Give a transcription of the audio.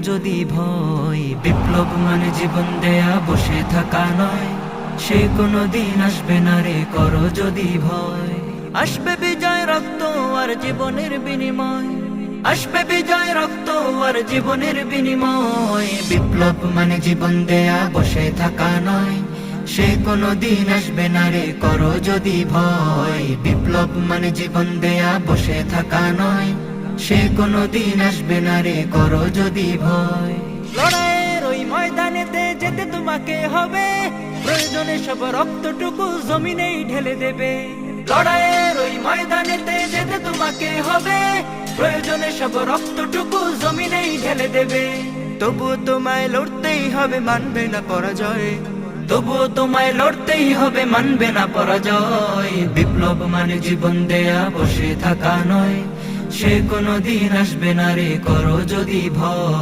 যদি ভয়, বিপ্লব মানে জীবন দেয়া বসে থাকা নয়, সে কোনো দিন আসবে না রে করো যদি ভয়। আসবে বিজয় রক্ত আর জীবনের বিনিময়, আসবে বিজয় রক্ত আর জীবনের বিনিময়। বিপ্লব মানে জীবন দেয়া বসে থাকা নয়, সে কোনো দিন আসবে না রে করো যদি ভয়। বিপ্লব মানে জীবন দেয়া বসে থাকা নয়, সে কোনো দিন আসবে না রে করো যদি ভয়। লড়াইয়ের ওই ময়দানেতে যেতে তোমাকে হবে, প্রয়োজনে সব রক্তটুকু জমিনেই ঢেলে দেবে। লড়াইয়ের ওই ময়দানেতে যেতে তোমাকে হবে, প্রয়োজনে সব রক্তটুকু জমিনেই ঢেলে দেবে। তবুও তোমায় লড়তেই হবে, মানবে না পরাজয়। তবুও তোমায় লড়তেই হবে, মানবে না পরাজয়। বিপ্লব মানে জীবন দেয়া বসে থাকা নয়, সে কোনো দিন আসবে না রে করো যদি ভয়।